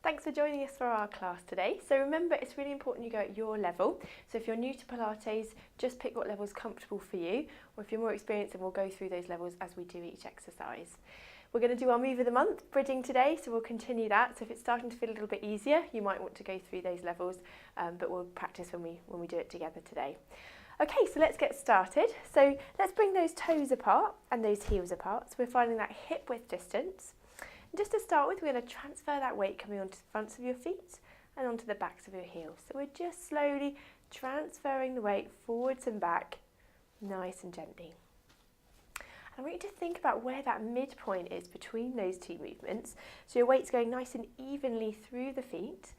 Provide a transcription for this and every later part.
Thanks for joining us for our class today. So remember, it's really important you go at your level. So if you're new to Pilates, just pick what level is comfortable for you. Or if you're more experienced, then we'll go through those levels as we do each exercise. We're going to do our move of the month, bridging today, so we'll continue that. So if it's starting to feel a little bit easier, you might want to go through those levels, but we'll practice when we do it together today. Okay, so let's get started. So let's bring those toes apart and those heels apart. So we're finding that hip width distance. And just to start with, we're going to transfer that weight coming onto the fronts of your feet and onto the backs of your heels. So we're just slowly transferring the weight forwards and back, nice and gently. And I want you to think about where that midpoint is between those two movements. So your weight's going nice and evenly through the feet.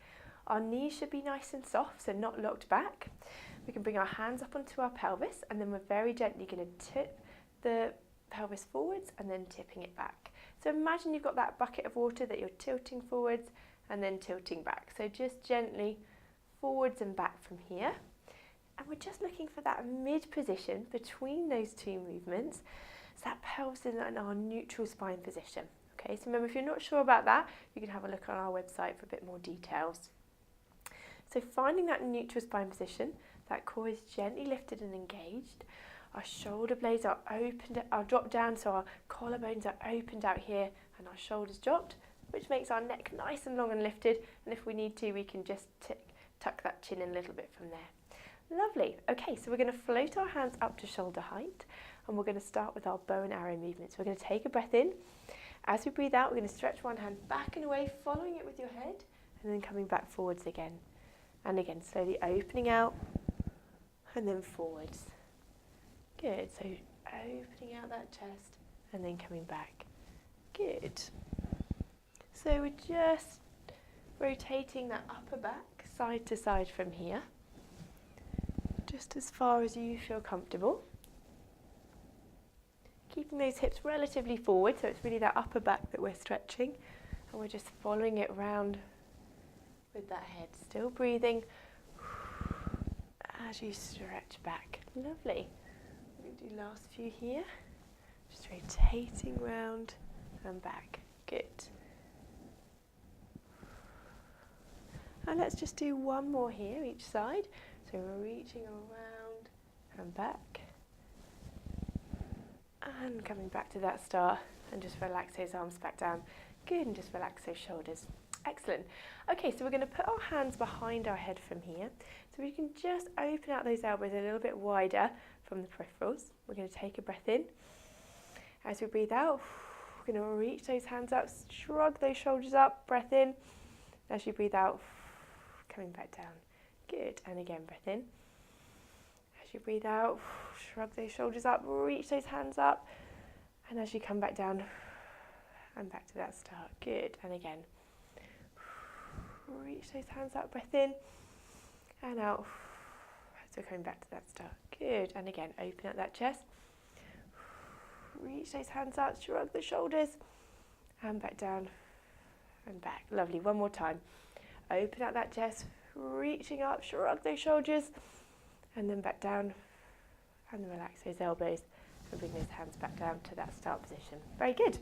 Our knees should be nice and soft, so not locked back. We can bring our hands up onto our pelvis, and then we're very gently going to tip the pelvis forwards and then tipping it back. So imagine you've got that bucket of water that you're tilting forwards and then tilting back. So just gently forwards and back from here. And we're just looking for that mid position between those two movements. So that pelvis is in our neutral spine position. Okay, so remember, if you're not sure about that, you can have a look on our website for a bit more details. So finding that neutral spine position, that core is gently lifted and engaged. Our shoulder blades are opened, are dropped down, so our collarbones are opened out here and our shoulders dropped, which makes our neck nice and long and lifted. And if we need to, we can just tuck that chin in a little bit from there. Lovely. Okay, so we're going to float our hands up to shoulder height, and we're going to start with our bow and arrow movement. So we're going to take a breath in. As we breathe out, we're going to stretch one hand back and away, following it with your head, and then coming back forwards again. And again, slowly opening out and then forwards. Good, so opening out that chest and then coming back. Good. So we're just rotating that upper back side to side from here, just as far as you feel comfortable. Keeping those hips relatively forward, so it's really that upper back that we're stretching, and we're just following it round with that head. Still breathing as you stretch back. Lovely. We're going to do last few here. Just rotating round and back. Good. And let's just do one more here, each side. So we're reaching around and back. And coming back to that start, and just relax those arms back down. Good, and just relax those shoulders. Excellent. Okay, so we're going to put our hands behind our head from here. So we can just open out those elbows a little bit wider from the peripherals. We're going to take a breath in. As we breathe out, we're going to reach those hands up, shrug those shoulders up, breath in. As you breathe out, coming back down. Good, and again, breath in. As you breathe out, shrug those shoulders up, reach those hands up. And as you come back down, and back to that start. Good, and again. Reach those hands up, breath in and out. So coming back to that start. Good, and again, open up that chest. Reach those hands up, shrug the shoulders and back down and back. Lovely, one more time. Open up that chest, reaching up, shrug those shoulders and then back down, and then relax those elbows and bring those hands back down to that start position. Very good.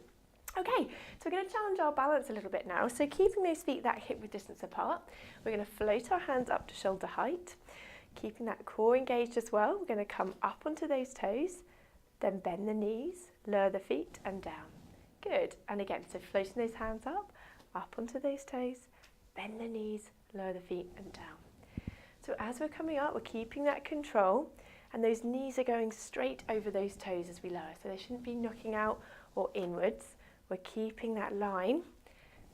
Okay, so we're going to challenge our balance a little bit now. So keeping those feet that hip width distance apart, we're going to float our hands up to shoulder height, keeping that core engaged as well. We're going to come up onto those toes, then bend the knees, lower the feet and down. Good, and again, so floating those hands up onto those toes, bend the knees, lower the feet and down. So as we're coming up, we're keeping that control, and those knees are going straight over those toes as we lower, so they shouldn't be knocking out or inwards. We're keeping that line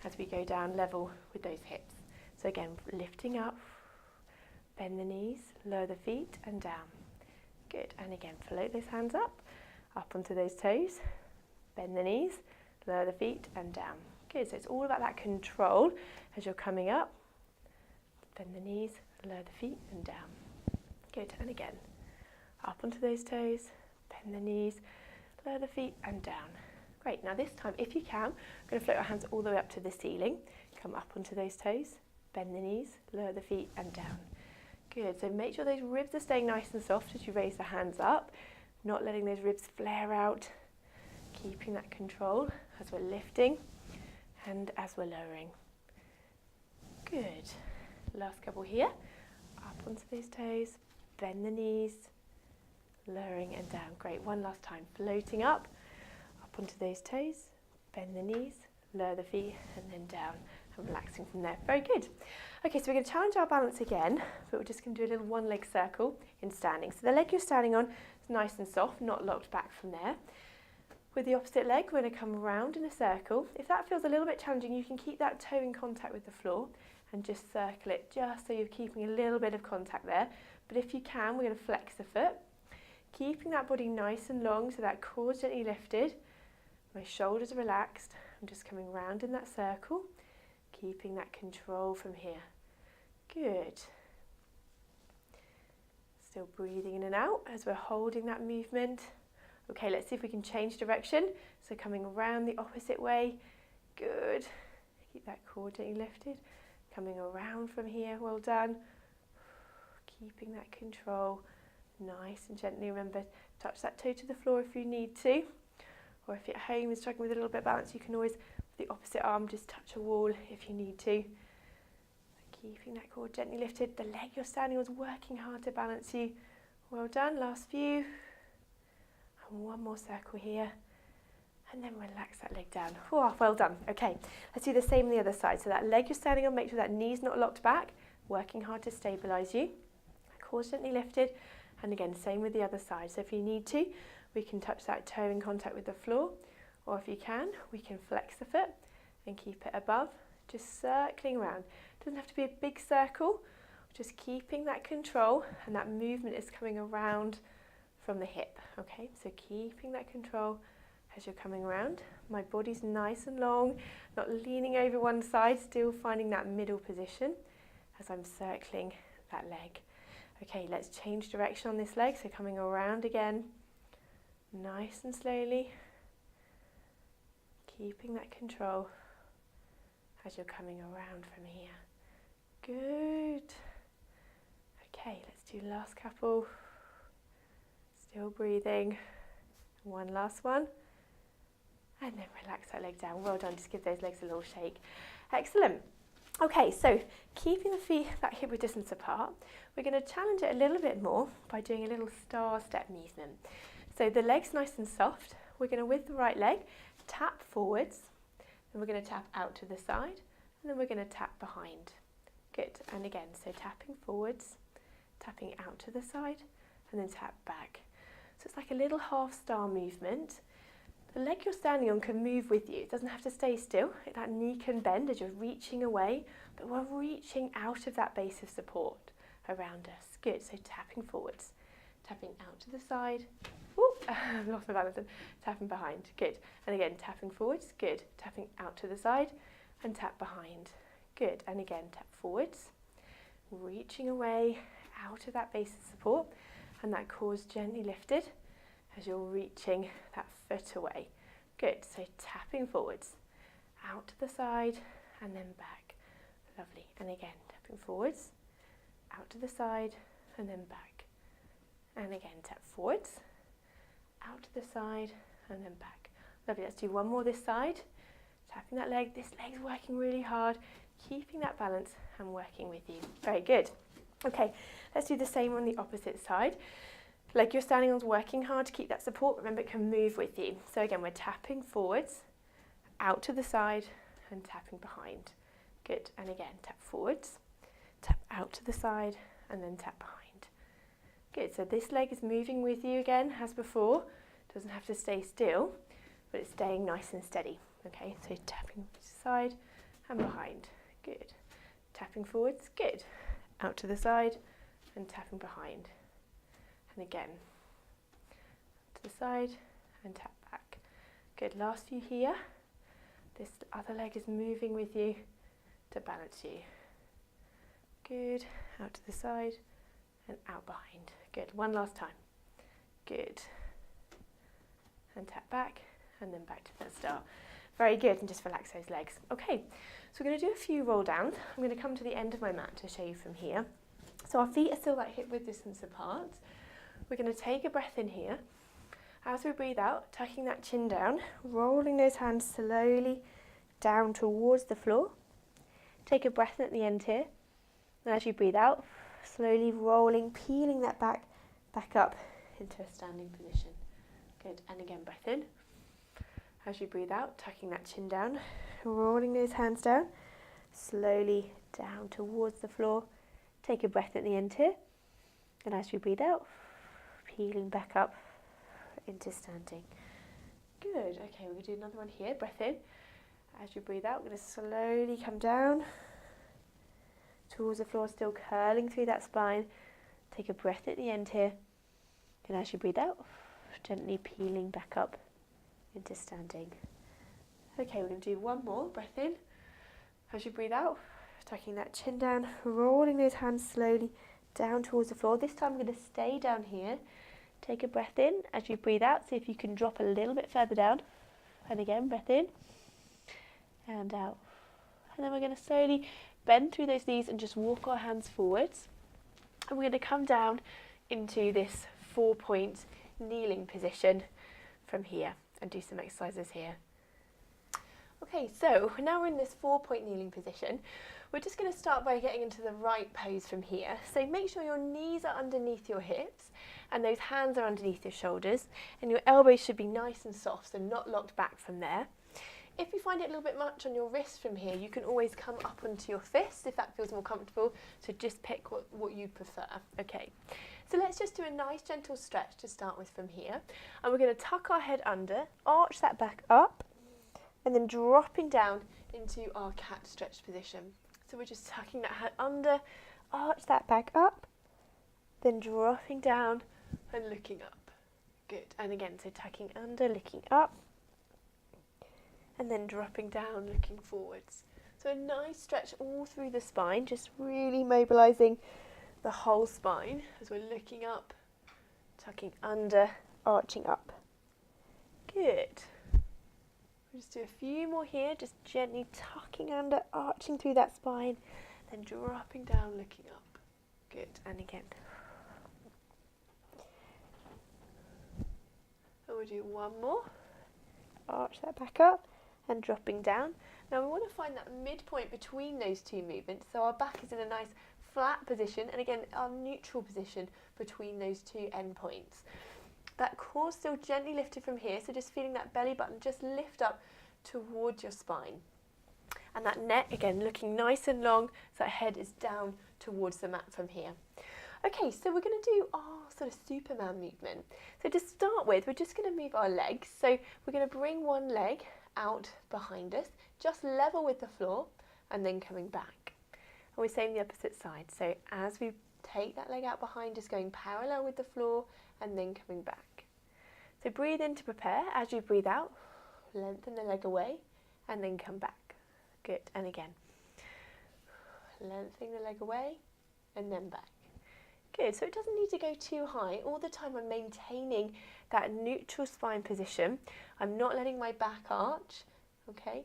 as we go down level with those hips. So again, lifting up, bend the knees, lower the feet and down. Good, and again, float those hands up onto those toes, bend the knees, lower the feet and down. Good, so it's all about that control as you're coming up, bend the knees, lower the feet and down. Good, and again, up onto those toes, bend the knees, lower the feet and down. Great, now this time, if you can, we're going to float our hands all the way up to the ceiling. Come up onto those toes, bend the knees, lower the feet and down. Good, so make sure those ribs are staying nice and soft as you raise the hands up, not letting those ribs flare out, keeping that control as we're lifting and as we're lowering. Good. Last couple here. Up onto those toes, bend the knees, lowering and down. Great, one last time. Floating up onto those toes, bend the knees, lower the feet, and then down, and relaxing from there. Very good. Okay, so we're going to challenge our balance again, but we're just going to do a little one leg circle in standing. So the leg you're standing on is nice and soft, not locked back from there. With the opposite leg, we're going to come around in a circle. If that feels a little bit challenging, you can keep that toe in contact with the floor and just circle it, just so you're keeping a little bit of contact there. But if you can, we're going to flex the foot, keeping that body nice and long, so that core gently lifted. My shoulders are relaxed. I'm just coming round in that circle, keeping that control from here. Good. Still breathing in and out as we're holding that movement. Okay, let's see if we can change direction. So coming around the opposite way. Good. Keep that core gently lifted. Coming around from here. Well done. Keeping that control nice and gently. Remember, touch that toe to the floor if you need to. Or if you're at home and struggling with a little bit of balance, you can always, with the opposite arm, just touch a wall if you need to. So keeping that core gently lifted. The leg you're standing on is working hard to balance you. Well done. Last few. And one more circle here. And then relax that leg down. Oh, well done. Okay, let's do the same on the other side. So that leg you're standing on, make sure that knee's not locked back. Working hard to stabilise you. Core gently lifted. And again, same with the other side. So if you need to, we can touch that toe in contact with the floor, or if you can, we can flex the foot and keep it above, just circling around. It doesn't have to be a big circle, just keeping that control, and that movement is coming around from the hip. Okay, so keeping that control as you're coming around. My body's nice and long, not leaning over one side, still finding that middle position as I'm circling that leg. Okay, let's change direction on this leg, so coming around again. Nice and slowly, keeping that control as you're coming around from here. Good. Okay, let's do last couple. Still breathing. One last one. And then relax that leg down. Well done, just give those legs a little shake. Excellent. Okay, so keeping the feet that hip width distance apart, we're going to challenge it a little bit more by doing a little star step movement. So the leg's nice and soft. We're going to, with the right leg, tap forwards, then we're going to tap out to the side, and then we're going to tap behind. Good, and again, so tapping forwards, tapping out to the side, and then tap back. So it's like a little half star movement. The leg you're standing on can move with you. It doesn't have to stay still. That knee can bend as you're reaching away, but we're reaching out of that base of support around us. Good, so tapping forwards, tapping out to the side. Whoop, I've lost my balance. Tapping behind. Good. And again, tapping forwards. Good. Tapping out to the side and tap behind. Good. And again, tap forwards. Reaching away out of that base of support, and that core's gently lifted as you're reaching that foot away. Good. So tapping forwards, out to the side and then back. Lovely. And again, tapping forwards, out to the side and then back. And again, tap forwards, out to the side and then back. Lovely, let's do one more this side. Tapping that leg, this leg's working really hard, keeping that balance and working with you. Very good. Okay, let's do the same on the opposite side. Leg you're standing on is working hard to keep that support. Remember, it can move with you. So again, we're tapping forwards, out to the side and tapping behind. Good, and again, tap forwards, tap out to the side and then tap behind. Good, so this leg is moving with you again, as before. Doesn't have to stay still, but it's staying nice and steady. Okay, so tapping to the side and behind. Good. Tapping forwards, good. Out to the side and tapping behind. And again, to the side and tap back. Good, last few here. This other leg is moving with you to balance you. Good, out to the side and out behind. Good, one last time. Good. And tap back and then back to that start. Very good, and just relax those legs. Okay, so we're going to do a few roll downs. I'm going to come to the end of my mat to show you from here. So our feet are still that hip width distance apart. We're going to take a breath in here. As we breathe out, tucking that chin down, rolling those hands slowly down towards the floor. Take a breath in at the end here. And as you breathe out, slowly rolling, peeling that back up into a standing position. Good, and again, breath in. As you breathe out, tucking that chin down, rolling those hands down, slowly down towards the floor. Take a breath at the end here. And as you breathe out, peeling back up into standing. Good, okay, we're going to do another one here. Breath in. As you breathe out, we're going to slowly come down towards the floor, still curling through that spine. Take a breath at the end here. And as you breathe out, gently peeling back up into standing. Okay, we're going to do one more. Breath in. As you breathe out, tucking that chin down, rolling those hands slowly down towards the floor. This time we're going to stay down here. Take a breath in. As you breathe out, see if you can drop a little bit further down. And again, breath in and out. And then we're going to slowly bend through those knees and just walk our hands forwards. And we're going to come down into this 4-point kneeling position from here and do some exercises here. Okay, so now we're in this 4-point kneeling position. We're just going to start by getting into the right pose from here. So make sure your knees are underneath your hips and those hands are underneath your shoulders, and your elbows should be nice and soft, so not locked back from there. If you find it a little bit much on your wrist from here, you can always come up onto your fist if that feels more comfortable. So just pick what you prefer. Okay, so let's just do a nice gentle stretch to start with from here. And we're going to tuck our head under, arch that back up, and then dropping down into our cat stretch position. So we're just tucking that head under, arch that back up, then dropping down and looking up. Good. And again, so tucking under, looking up, and then dropping down, looking forwards. So a nice stretch all through the spine, just really mobilizing the whole spine as we're looking up, tucking under, arching up. Good. We'll just do a few more here, just gently tucking under, arching through that spine, then dropping down, looking up. Good, and again. And we'll do one more. Arch that back up and dropping down. Now we want to find that midpoint between those two movements, so our back is in a nice flat position, and again our neutral position between those two end points. That core still gently lifted from here, so just feeling that belly button just lift up towards your spine. And that neck, again, looking nice and long, so that head is down towards the mat from here. Okay, so we're going to do our sort of Superman movement. So to start with, we're just going to move our legs. So we're going to bring one leg out behind us, just level with the floor, and then coming back. And we're saying the opposite side. So as we take that leg out behind us, going parallel with the floor, and then coming back. So breathe in to prepare. As you breathe out, lengthen the leg away and then come back. Good, and again. Lengthening the leg away and then back. Good, so it doesn't need to go too high. All the time I'm maintaining that neutral spine position. I'm not letting my back arch, okay?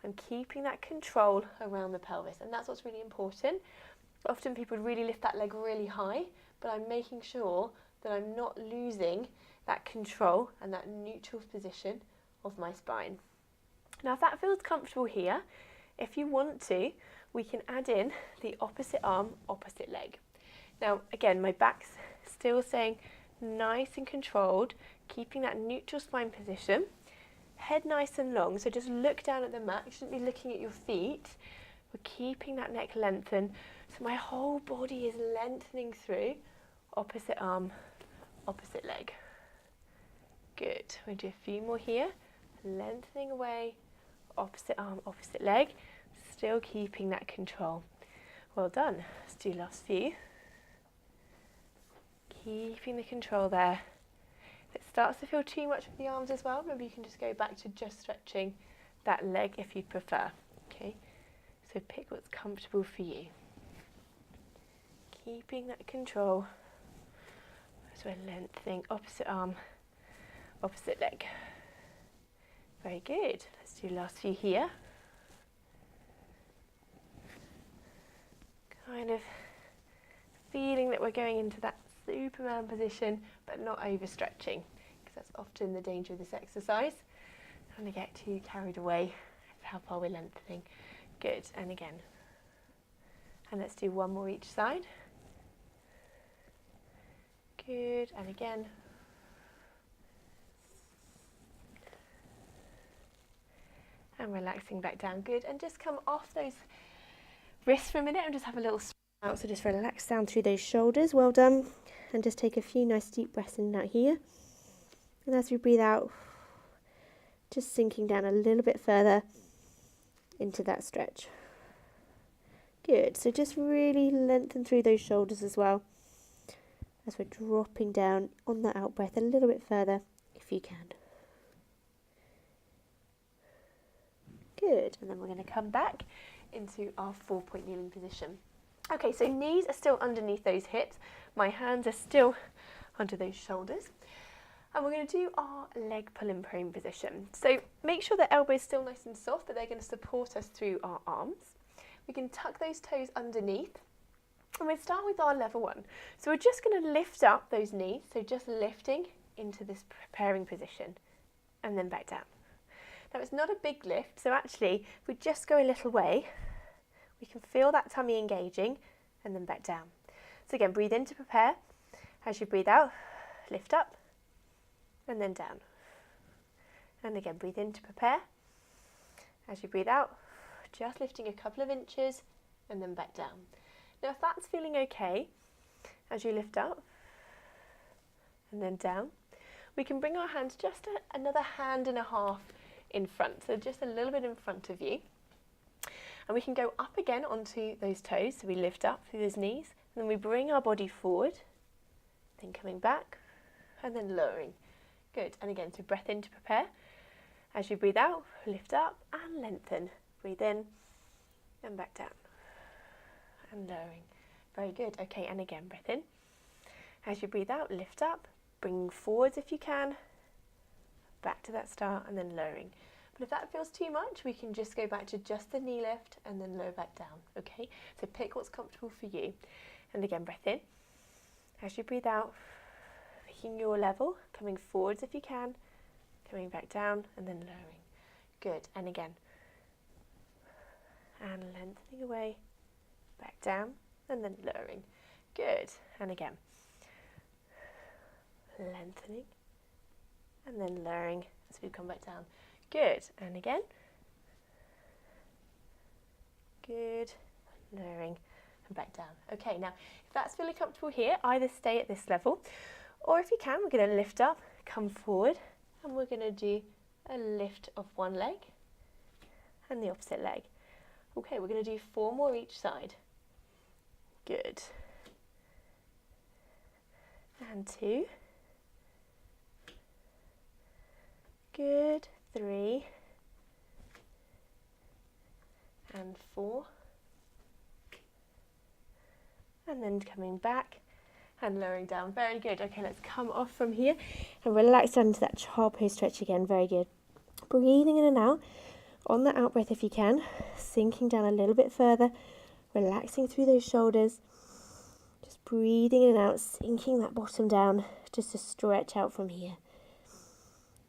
I'm keeping that control around the pelvis, and that's what's really important. Often people really lift that leg really high, but I'm making sure that I'm not losing that control and that neutral position of my spine. Now if that feels comfortable here, if you want to, we can add in the opposite arm, opposite leg. Now again, my back's still staying nice and controlled, keeping that neutral spine position, head nice and long, so just look down at the mat, you shouldn't be looking at your feet. We're keeping that neck lengthened, so my whole body is lengthening through. Opposite arm, opposite leg. Good. We'll do a few more here. Lengthening away, opposite arm, opposite leg. Still keeping that control. Well done. Let's do last few. Keeping the control there. If it starts to feel too much with the arms as well, maybe you can just go back to just stretching that leg if you prefer. Okay. So pick what's comfortable for you. Keeping that control. So we're lengthening opposite arm, opposite leg. Very good. Let's do last few here. Kind of feeling that we're going into that Superman position, but not overstretching, because that's often the danger of this exercise. Trying to get too carried away with how far we're lengthening. Good. And again. And let's do one more each side. Good, and again. And relaxing back down, good. And just come off those wrists for a minute and just have a little stretch out. So just relax down through those shoulders, well done. And just take a few nice deep breaths in and out here. And as we breathe out, just sinking down a little bit further into that stretch. Good, so just really lengthen through those shoulders as well as we're dropping down on that out breath a little bit further if you can. Good, and then we're going to come back into our 4-point kneeling position. Okay, so knees are still underneath those hips, my hands are still under those shoulders, and we're going to do our leg pull-in prone position. So make sure the elbows still nice and soft, but they're going to support us through our arms. We can tuck those toes underneath, and we'll start with our level 1. So we're just going to lift up those knees, so just lifting into this preparing position, and then back down. Now it's not a big lift, so actually if we just go a little way, we can feel that tummy engaging, and then back down. So again, breathe in to prepare. As you breathe out, lift up, and then down. And again, breathe in to prepare. As you breathe out, just lifting a couple of inches and then back down. Now if that's feeling okay, as you lift up and then down, we can bring our hands just another hand and a half in front, so just a little bit in front of you. And we can go up again onto those toes, so we lift up through those knees, and then we bring our body forward, then coming back, and then lowering. Good, and again, so breath in to prepare. As you breathe out, lift up and lengthen. Breathe in and back down and lowering. Very good. Okay, and again, breath in. As you breathe out, lift up, bring forwards if you can, back to that start, and then lowering. But if that feels too much, we can just go back to just the knee lift and then lower back down. Okay, so pick what's comfortable for you. And again, breath in. As you breathe out, picking your level, coming forwards if you can, coming back down, and then lowering. Good, and again. And lengthening away, back down, and then lowering. Good, and again. Lengthening, and then lowering as we come back down. Good, and again. Good, lowering, and back down. Okay, now, if that's really comfortable here, either stay at this level, or if you can, we're going to lift up, come forward, and we're going to do a lift of one leg, and the opposite leg. Okay, we're going to do 4 more each side. Good. And 2. Good. 3. And 4. And then coming back and lowering down. Very good. Okay, let's come off from here and relax down into that child pose stretch again. Very good. Breathing in and out. On the out breath if you can, sinking down a little bit further, relaxing through those shoulders, just breathing in and out, sinking that bottom down, just to stretch out from here.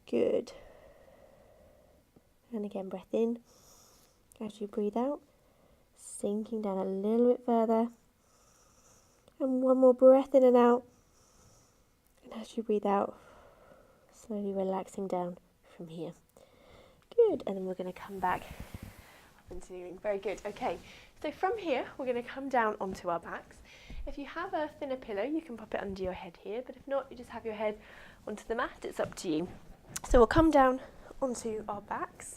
Good. And again, breath in. As you breathe out, sinking down a little bit further. And one more breath in and out. And as you breathe out, slowly relaxing down from here. Good, and then we're going to come back up into kneeling. Very good. Okay, so from here we're going to come down onto our backs. If you have a thinner pillow, you can pop it under your head here, but if not, you just have your head onto the mat. It's up to you. So we'll come down onto our backs.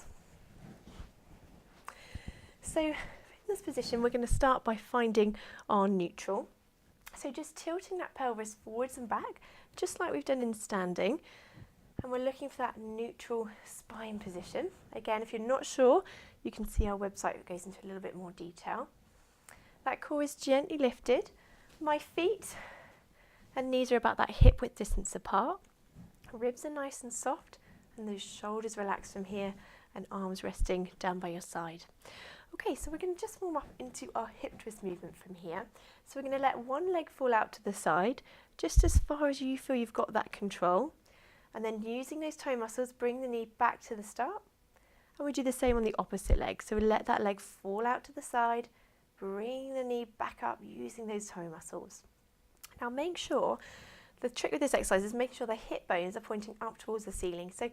So in this position, we're going to start by finding our neutral. So just tilting that pelvis forwards and back, just like we've done in standing. And we're looking for that neutral spine position. Again, if you're not sure, you can see our website that goes into a little bit more detail. That core is gently lifted. My feet and knees are about that hip width distance apart. Ribs are nice and soft, and those shoulders relaxed from here, and arms resting down by your side. Okay, so we're going to just warm up into our hip twist movement from here. So we're going to let one leg fall out to the side, just as far as you feel you've got that control. And then using those toe muscles, bring the knee back to the start. And we do the same on the opposite leg. So we let that leg fall out to the side, bring the knee back up using those toe muscles. Now make sure, the trick with this exercise is make sure the hip bones are pointing up towards the ceiling. So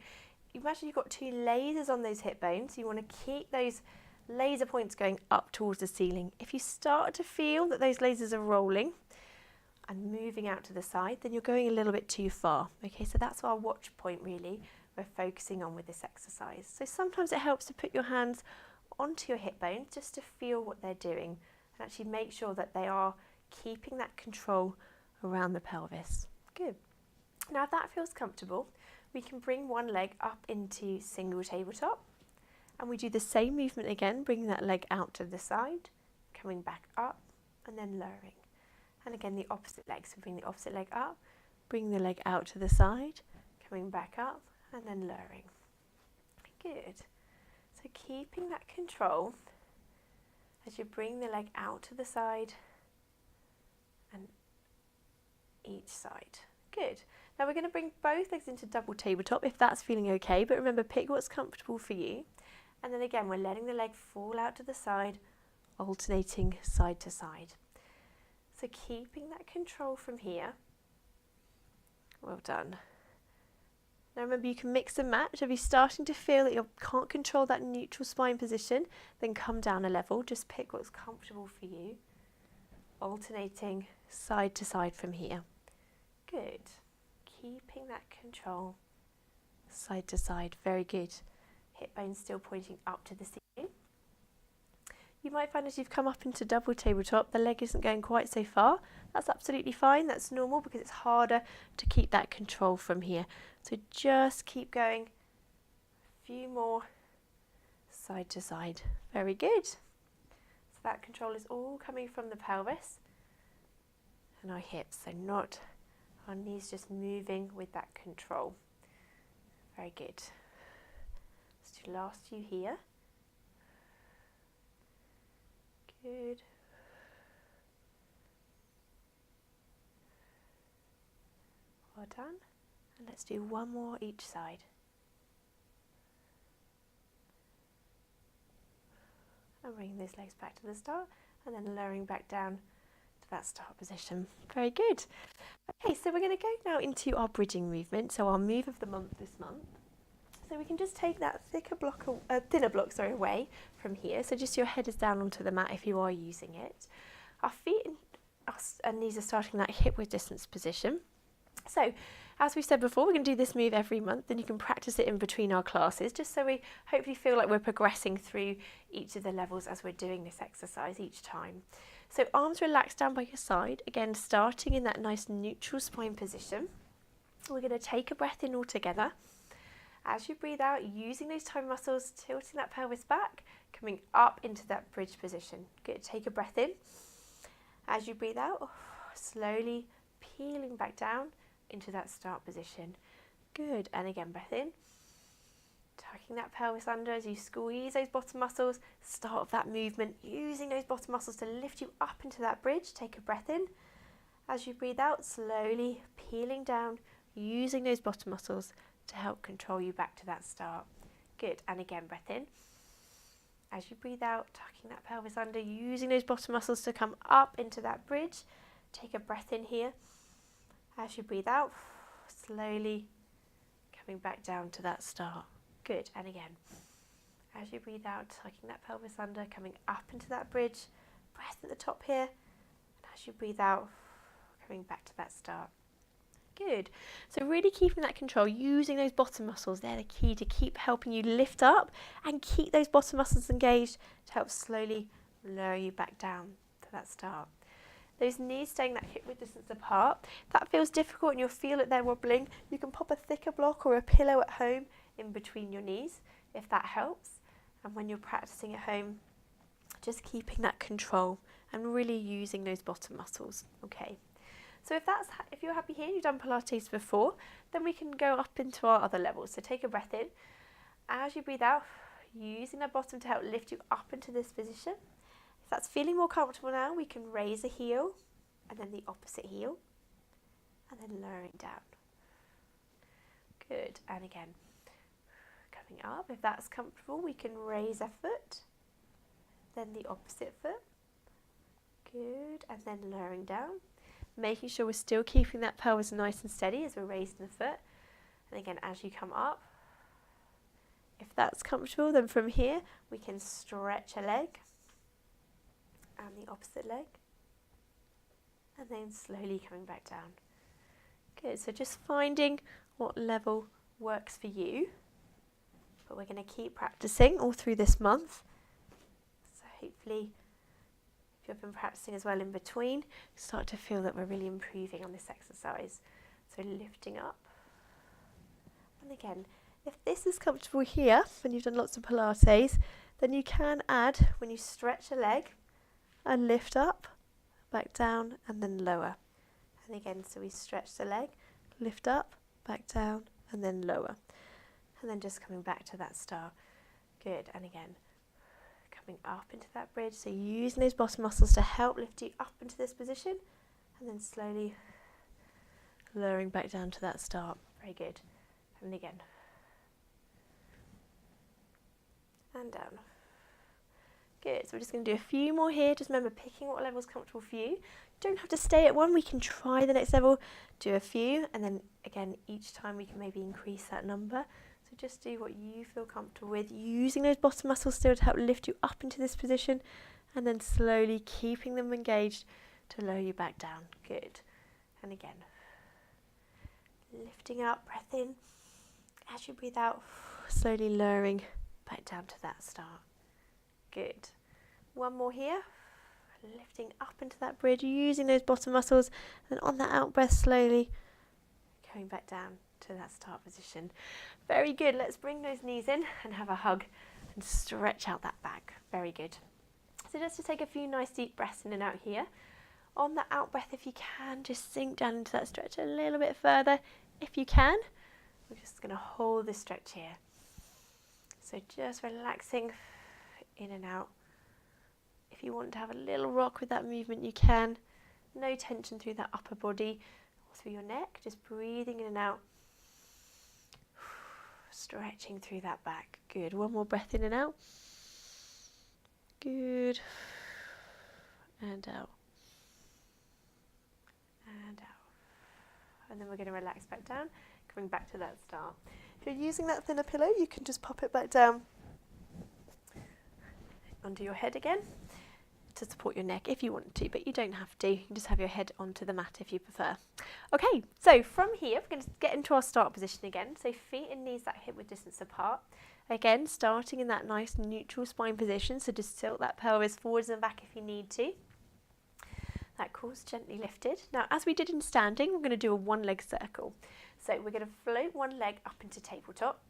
imagine you've got two lasers on those hip bones. You want to keep those laser points going up towards the ceiling. If you start to feel that those lasers are rolling and moving out to the side, then you're going a little bit too far. Okay, so that's our watch point really we're focusing on with this exercise. So sometimes it helps to put your hands onto your hip bones just to feel what they're doing and actually make sure that they are keeping that control around the pelvis. Good. Now if that feels comfortable, we can bring one leg up into single tabletop, and we do the same movement again, bringing that leg out to the side, coming back up and then lowering. And again the opposite leg, so bring the opposite leg up, bring the leg out to the side, coming back up and then lowering. Good. So keeping that control as you bring the leg out to the side and each side. Good. Now we're going to bring both legs into double tabletop if that's feeling okay, but remember, pick what's comfortable for you. And then again, we're letting the leg fall out to the side, alternating side to side. So keeping that control from here. Well done. Now remember, you can mix and match. If you're starting to feel that you can't control that neutral spine position, then come down a level. Just pick what's comfortable for you. Alternating side to side from here. Good. Keeping that control side to side. Very good. Hip bones still pointing up to the ceiling. You might find as you've come up into double tabletop, the leg isn't going quite so far. That's absolutely fine. That's normal because it's harder to keep that control from here. So just keep going. A few more side to side. Very good. So that control is all coming from the pelvis and our hips, so not our knees, just moving with that control. Very good. Let's do the last few here. Good. Well done. And let's do one more each side. And bringing those legs back to the start and then lowering back down to that start position. Very good. Okay, so we're going to go now into our bridging movement, so our move of the month this month. So we can just take that thinner block away from here. So just your head is down onto the mat if you are using it. Our feet and knees are starting that hip width distance position. So as we said before, we're going to do this move every month, and you can practice it in between our classes, just so we hopefully feel like we're progressing through each of the levels as we're doing this exercise each time. So arms relaxed down by your side, again starting in that nice neutral spine position. We're going to take a breath in all together. As you breathe out, using those toe muscles, tilting that pelvis back, coming up into that bridge position. Good, take a breath in. As you breathe out, slowly peeling back down into that start position. Good, and again, breath in. Tucking that pelvis under as you squeeze those bottom muscles. Start of that movement, using those bottom muscles to lift you up into that bridge. Take a breath in. As you breathe out, slowly peeling down, using those bottom muscles to help control you back to that start. Good, and again, breath in. As you breathe out, tucking that pelvis under, using those bottom muscles to come up into that bridge. Take a breath in here. As you breathe out, slowly coming back down to that start. Good, and again. As you breathe out, tucking that pelvis under, coming up into that bridge. Breath at the top here. And as you breathe out, coming back to that start. Good. So really keeping that control, using those bottom muscles, they're the key to keep helping you lift up and keep those bottom muscles engaged to help slowly lower you back down to that start. Those knees staying that hip width distance apart. If that feels difficult and you'll feel that they're wobbling, you can pop a thicker block or a pillow at home in between your knees if that helps. And when you're practicing at home, just keeping that control and really using those bottom muscles. Okay. So if you're happy here, you've done Pilates before, then we can go up into our other levels. So take a breath in. As you breathe out, using the bottom to help lift you up into this position. If that's feeling more comfortable now, we can raise a heel and then the opposite heel and then lowering down. Good, and again, coming up. If that's comfortable, we can raise a foot, then the opposite foot Good, and then lowering down. Making sure we're still keeping that pelvis nice and steady as we're raising the foot. And again, as you come up, if that's comfortable, then from here we can stretch a leg and the opposite leg, and then slowly coming back down. Good, so just finding what level works for you, but we're going to keep practicing all through this month. So hopefully, if you've been practicing as well in between, start to feel that we're really improving on this exercise. So lifting up. And again, if this is comfortable here, and you've done lots of Pilates, then you can add, when you stretch a leg, and lift up, back down, and then lower. And again, so we stretch the leg, lift up, back down, and then lower. And then just coming back to that start. Good, and again, coming up into that bridge, so using those bottom muscles to help lift you up into this position, and then slowly lowering back down to that start. Very good. And again. And down. Good, so we're just going to do a few more here. Just remember, picking what level is comfortable for you. You don't have to stay at one. We can try the next level, do a few, and then again, each time we can maybe increase that number. So just do what you feel comfortable with, using those bottom muscles still to help lift you up into this position, and then slowly keeping them engaged to lower you back down. Good. And again, lifting up, breath in. As you breathe out, slowly lowering back down to that start. Good. One more here. Lifting up into that bridge, using those bottom muscles, and on that out breath, slowly coming back down to that start position. Very good. Let's bring those knees in and have a hug and stretch out that back. Very good. So just to take a few nice deep breaths in and out here. On the out breath, if you can, just sink down into that stretch a little bit further. If you can, we're just going to hold this stretch here. So just relaxing in and out. If you want to have a little rock with that movement, you can. No tension through that upper body or through your neck. Just breathing in and out. Stretching through that back. Good. One more breath in and out. Good. And out. And out. And then we're going to relax back down, coming back to that start. If you're using that thinner pillow, you can just pop it back down onto your head again to support your neck if you want to, but you don't have to. You can just have your head onto the mat if you prefer. Okay, so from here, we're going to get into our start position again. So feet and knees that hip width distance apart. Again, starting in that nice neutral spine position, so just tilt that pelvis forwards and back if you need to. That core's gently lifted. Now, as we did in standing, we're going to do a one-leg circle. So we're going to float one leg up into tabletop.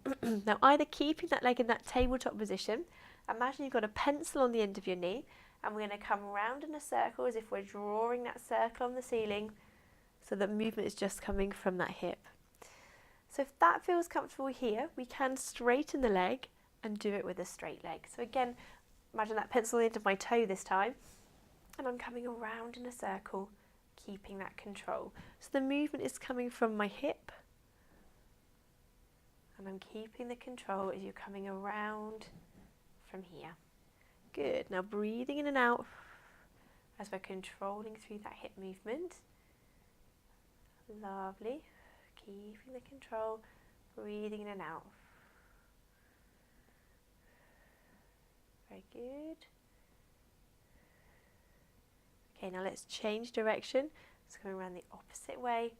Now, either keeping that leg in that tabletop position, imagine you've got a pencil on the end of your knee, and we're going to come round in a circle as if we're drawing that circle on the ceiling, so the movement is just coming from that hip. So if that feels comfortable here, we can straighten the leg and do it with a straight leg. So again, imagine that pencil on the end of my toe this time, and I'm coming around in a circle, keeping that control. So the movement is coming from my hip, and I'm keeping the control as you're coming around from here. Good. Now breathing in and out as we're controlling through that hip movement. Lovely. Keeping the control, breathing in and out. Very good. Okay, now let's change direction. It's coming around the opposite way.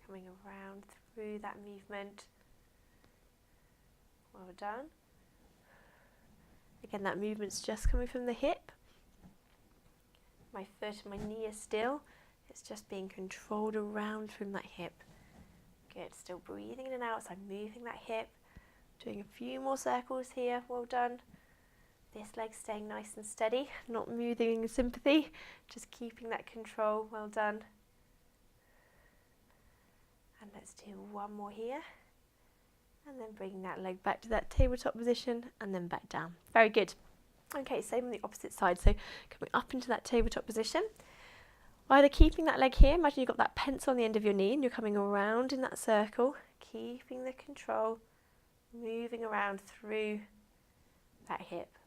Coming around through that movement. Well done. Again, that movement's just coming from the hip. My foot and my knee are still. It's just being controlled around from that hip. Good, still breathing in and out, so I'm moving that hip. Doing a few more circles here, well done. This leg staying nice and steady, not moving in sympathy, just keeping that control, well done. And let's do one more here. And then bringing that leg back to that tabletop position and then back down. Very good. Okay, same on the opposite side. So coming up into that tabletop position. Either keeping that leg here, imagine you've got that pencil on the end of your knee and you're coming around in that circle, keeping the control, moving around through that hip.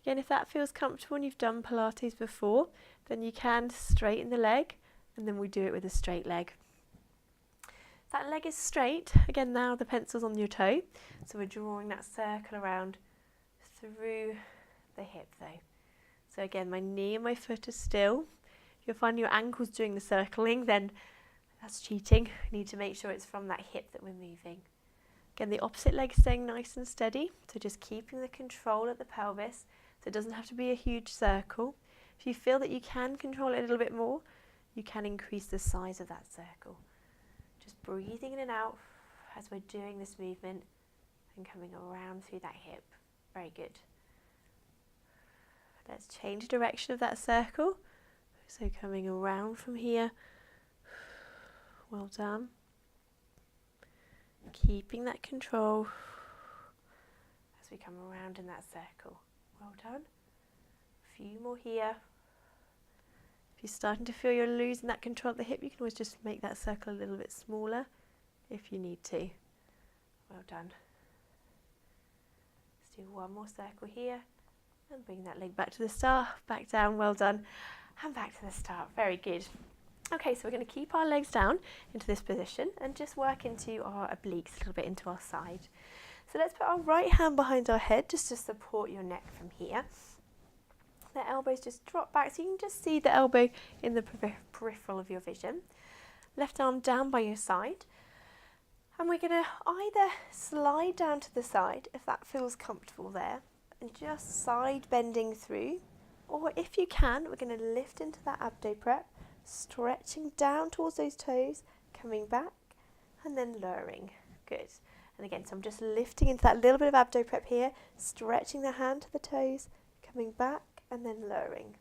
Again, if that feels comfortable and you've done Pilates before, then you can straighten the leg, and then we do it with a straight leg. That leg is straight. Again, now the pencil's on your toe, so we're drawing that circle around through the hip though. So again, my knee and my foot are still. If you're finding your ankles doing the circling, then that's cheating. You need to make sure it's from that hip that we're moving. Again, the opposite leg staying nice and steady, so just keeping the control at the pelvis, so it doesn't have to be a huge circle. If you feel that you can control it a little bit more, you can increase the size of that circle. Just breathing in and out as we're doing this movement and coming around through that hip. Very good. Let's change the direction of that circle. So coming around from here. Well done. Keeping that control as we come around in that circle. Well done. A few more here. If you're starting to feel you're losing that control at the hip, you can always just make that circle a little bit smaller if you need to. Well done. Let's do one more circle here and bring that leg back to the start, back down, well done, and back to the start. Very good. Okay, so we're going to keep our legs down into this position and just work into our obliques a little bit into our side. So let's put our right hand behind our head just to support your neck from here. The elbows just drop back so you can just see the elbow in the peripheral of your vision. Left arm down by your side. And we're going to either slide down to the side if that feels comfortable there and just side bending through, or if you can, we're going to lift into that abdo prep, stretching down towards those toes, coming back and then lowering. Good. And again, so I'm just lifting into that little bit of abdo prep here, stretching the hand to the toes, coming back and then lowering.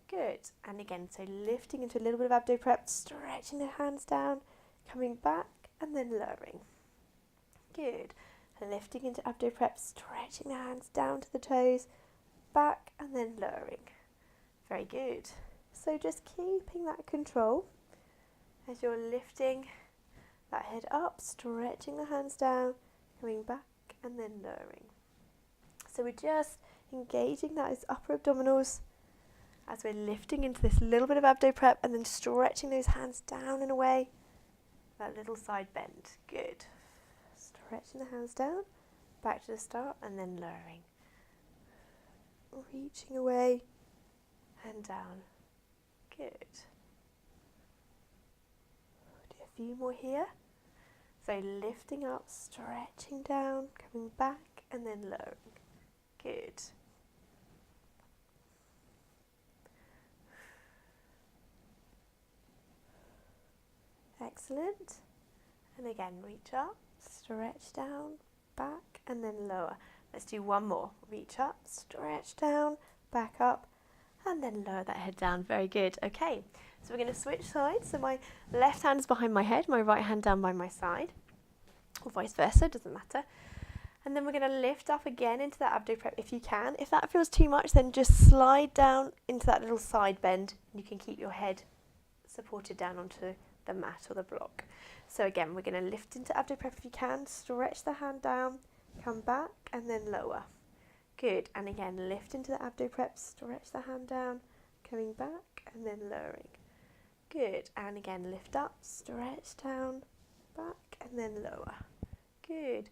Good. And again, so lifting into a little bit of abdo prep, stretching the hands down, coming back and then lowering. Good. And lifting into abdo prep, stretching the hands down to the toes, back and then lowering. Very good. So just keeping that control as you're lifting that head up, stretching the hands down, coming back and then lowering. So we're just engaging those upper abdominals as we're lifting into this little bit of abdo prep and then stretching those hands down and away. That little side bend. Good. Stretching the hands down, back to the start and then lowering. Reaching away and down. Good. Do a few more here. So lifting up, stretching down, coming back and then lowering. Good. Excellent. And again, reach up, stretch down, back and then lower. Let's do one more. Reach up, stretch down, back up and then lower that head down. Very good. Okay, so we're going to switch sides. So my left hand is behind my head, my right hand down by my side, or vice versa, doesn't matter. And then we're going to lift up again into that abdo prep if you can. If that feels too much, then just slide down into that little side bend. You can keep your head supported down onto the mat or the block. So again, we're going to lift into abdo prep if you can, stretch the hand down, come back and then lower. Good. And again, lift into the abdo prep, stretch the hand down, coming back and then lowering. Good. And again, lift up, stretch down, back and then lower. Good.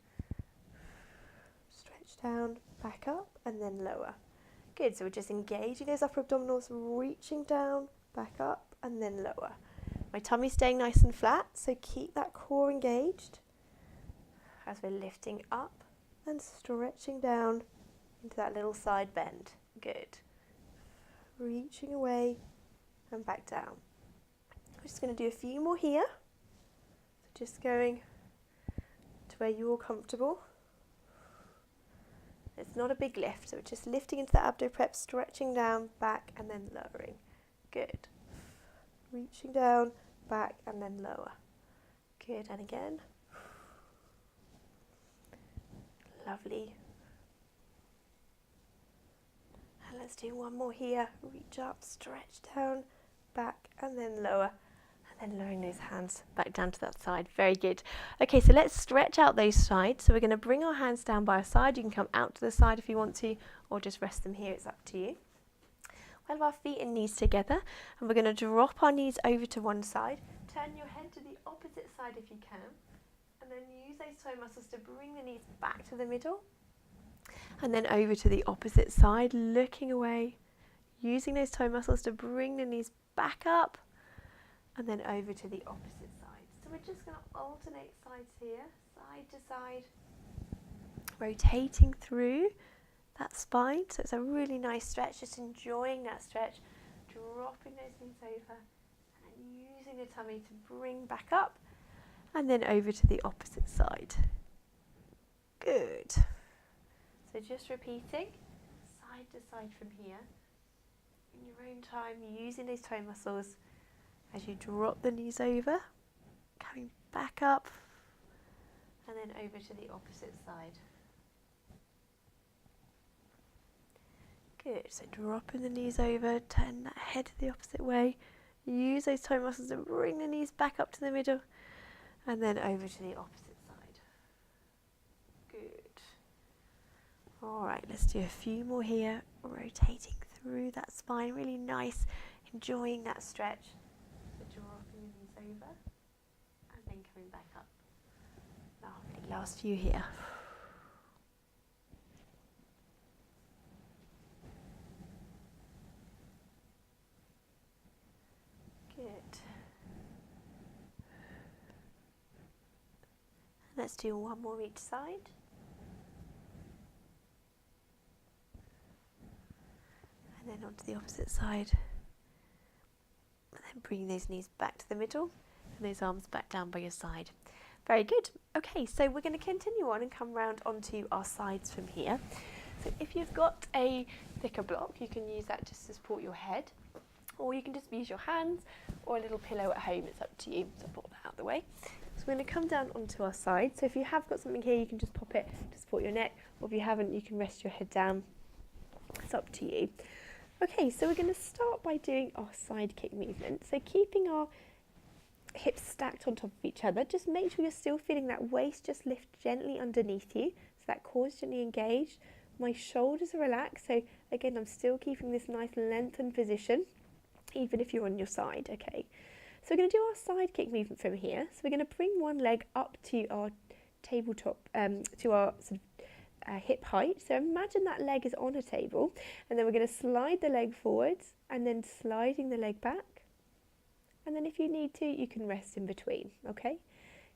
Stretch down, back up and then lower. Good. So we're just engaging those upper abdominals, reaching down, back up and then lower. My tummy's staying nice and flat, so keep that core engaged as we're lifting up and stretching down into that little side bend. Good. Reaching away and back down. We're just going to do a few more here. So just going to where you're comfortable. It's not a big lift, so we're just lifting into the abdo prep, stretching down, back and then lowering. Good. Reaching down, back and then lower. Good, and again. Lovely. And let's do one more here. Reach up, stretch down, back and then lower. And then lowering those hands back down to that side. Very good. Okay, so let's stretch out those sides. So we're going to bring our hands down by our side. You can come out to the side if you want to, or just rest them here. It's up to you. We'll have our feet and knees together, and we're going to drop our knees over to one side. Turn your head to the opposite side if you can, and then use those toe muscles to bring the knees back to the middle, and then over to the opposite side, looking away, using those toe muscles to bring the knees back up, and then over to the opposite side. So we're just going to alternate sides here, side to side, rotating through that spine. So it's a really nice stretch, just enjoying that stretch, dropping those knees over, and then using the tummy to bring back up, and then over to the opposite side. Good. So just repeating, side to side from here, in your own time, using those toe muscles as you drop the knees over, coming back up, and then over to the opposite side. Good, so dropping the knees over, turn that head the opposite way, use those toe muscles to bring the knees back up to the middle, and then over to the opposite side. Good. Alright, let's do a few more here, rotating through that spine, really nice, enjoying that stretch. So dropping the knees over, and then coming back up. Lovely, last few here. Good. Let's do one more each side. And then onto the opposite side. And then bring those knees back to the middle and those arms back down by your side. Very good. Okay, so we're going to continue on and come round onto our sides from here. So if you've got a thicker block, you can use that just to support your head, or you can just use your hands or a little pillow at home. It's up to you. So put that out of the way. So we're going to come down onto our side. So if you have got something here, you can just pop it to support your neck, or if you haven't, you can rest your head down. It's up to you. Okay, so we're going to start by doing our side kick movement. So keeping our hips stacked on top of each other, just make sure you're still feeling that waist just lift gently underneath you, so that core is gently engaged. My shoulders are relaxed, so again, I'm still keeping this nice lengthened position, even if you're on your side. Okay, so we're going to do our side kick movement from here. So we're going to bring one leg up to our tabletop, to our sort of hip height. So imagine that leg is on a table, and then we're going to slide the leg forwards and then sliding the leg back. And then if you need to, you can rest in between, okay?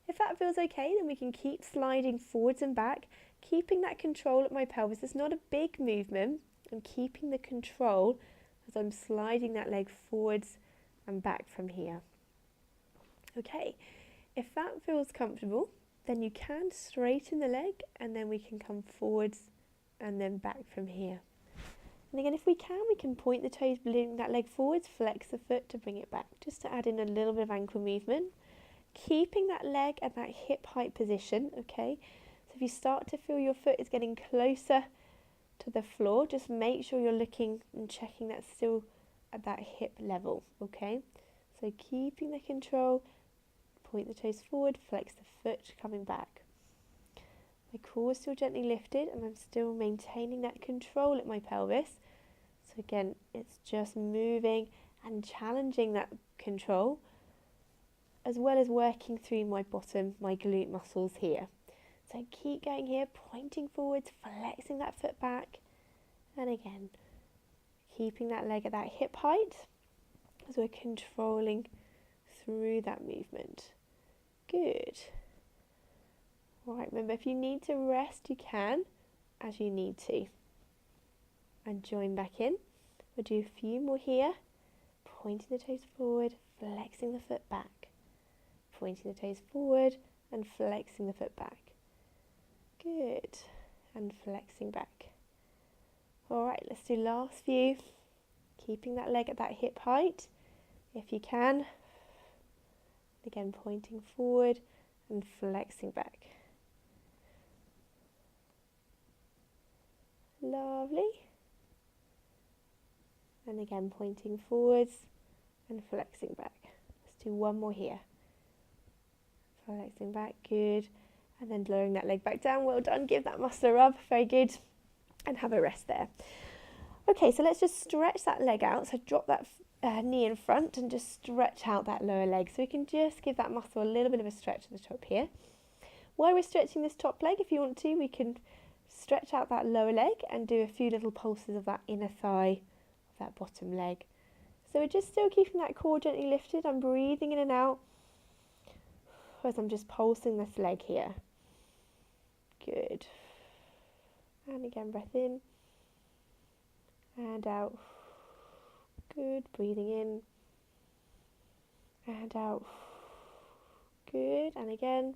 If that feels okay, then we can keep sliding forwards and back, keeping that control at my pelvis. It's not a big movement. I'm keeping the control as I'm sliding that leg forwards and back from here. Okay, if that feels comfortable, then you can straighten the leg, and then we can come forwards and then back from here. And again, if we can point the toes, bring that leg forwards, flex the foot to bring it back, just to add in a little bit of ankle movement. Keeping that leg at that hip height position, okay? So if you start to feel your foot is getting closer to the floor, just make sure you're looking and checking that's still at that hip level, okay? So keeping the control, point the toes forward, flex the foot, coming back. My core is still gently lifted, and I'm still maintaining that control at my pelvis. So again, it's just moving and challenging that control, as well as working through my bottom, my glute muscles here. So keep going here, pointing forwards, flexing that foot back, and again, keeping that leg at that hip height as we're controlling through that movement. Good. All right, remember, if you need to rest, you can, as you need to. And join back in. We'll do a few more here. Pointing the toes forward, flexing the foot back. Pointing the toes forward and flexing the foot back. Good. And flexing back. All right, let's do last few. Keeping that leg at that hip height, if you can. Again, pointing forward and flexing back. Lovely. And again, pointing forwards and flexing back. Let's do one more here. Flexing back, good. And then lowering that leg back down. Well done. Give that muscle a rub. Very good. And have a rest there. Okay, so let's just stretch that leg out. So drop that knee in front and just stretch out that lower leg. So we can just give that muscle a little bit of a stretch at the top here. While we're stretching this top leg, if you want to, we can stretch out that lower leg and do a few little pulses of that inner thigh, of that bottom leg. So we're just still keeping that core gently lifted. I'm breathing in and out as I'm just pulsing this leg here. Good. And again, breath in and out. Good. Breathing in and out. Good. And again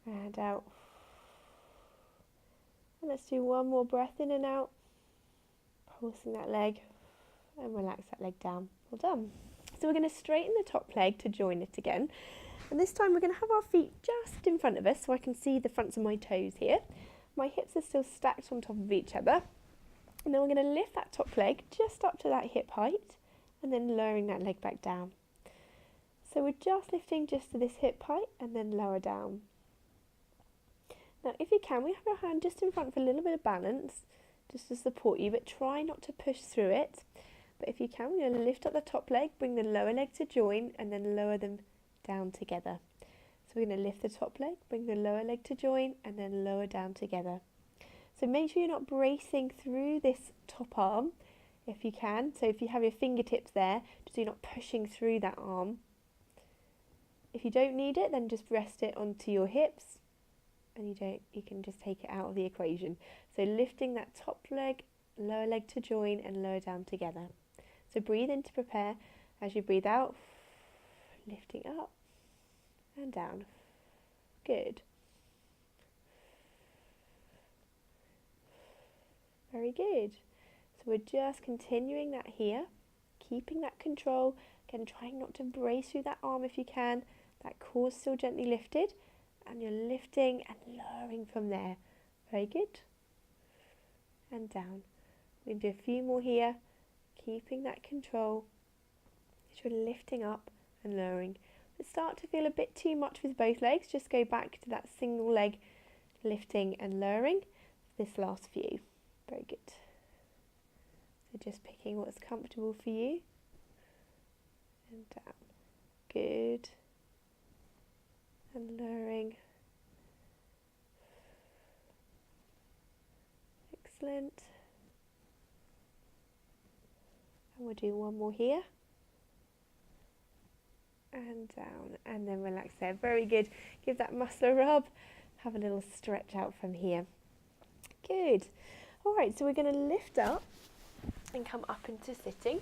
and out. And let's do one more breath in and out. Pulsing that leg and relax that leg down. Well done. So we're going to straighten the top leg to join it again. And this time we're going to have our feet just in front of us so I can see the fronts of my toes here. My hips are still stacked on top of each other. And then we're going to lift that top leg just up to that hip height and then lowering that leg back down. So we're just lifting just to this hip height and then lower down. Now if you can, we have our hand just in front for a little bit of balance, just to support you, but try not to push through it. But if you can, we're going to lift up the top leg, bring the lower leg to join and then lower them down together. So we're going to lift the top leg, bring the lower leg to join and then lower down together. So make sure you're not bracing through this top arm if you can. So if you have your fingertips there, just so you're not pushing through that arm. If you don't need it, then just rest it onto your hips and you can just take it out of the equation. So lifting that top leg, lower leg to join and lower down together. So breathe in to prepare. As you breathe out, lifting up and down. Good. Very good. So we're just continuing that here, keeping that control. Again, trying not to brace through that arm if you can. That core still gently lifted, and you're lifting and lowering from there. Very good. And down. We're going to do a few more here, keeping that control. You're lifting up and lowering. If it starts to feel a bit too much with both legs, just go back to that single leg lifting and lowering this last few. Very good. So just picking what's comfortable for you and down. Good. And lowering. Excellent. And we'll do one more here. And down, and then relax there. Very good. Give that muscle a rub. Have a little stretch out from here. Good. All right, so we're going to lift up and come up into sitting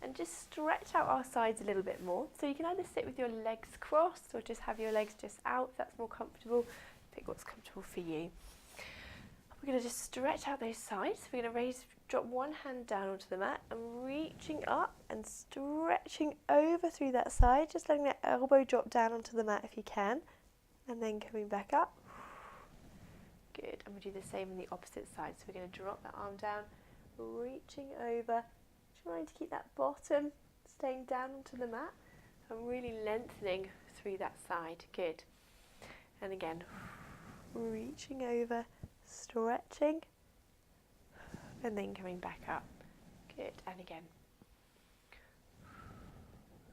and just stretch out our sides a little bit more. So you can either sit with your legs crossed or just have your legs just out if that's more comfortable. Pick what's comfortable for you. We're going to just stretch out those sides. We're going to drop one hand down onto the mat and reaching up and stretching over through that side, just letting that elbow drop down onto the mat if you can, and then coming back up. Good, and we'll do the same on the opposite side. So we're going to drop that arm down, reaching over, trying to keep that bottom staying down onto the mat and really lengthening through that side. Good. And again, reaching over, stretching, and then coming back up. Good, and again.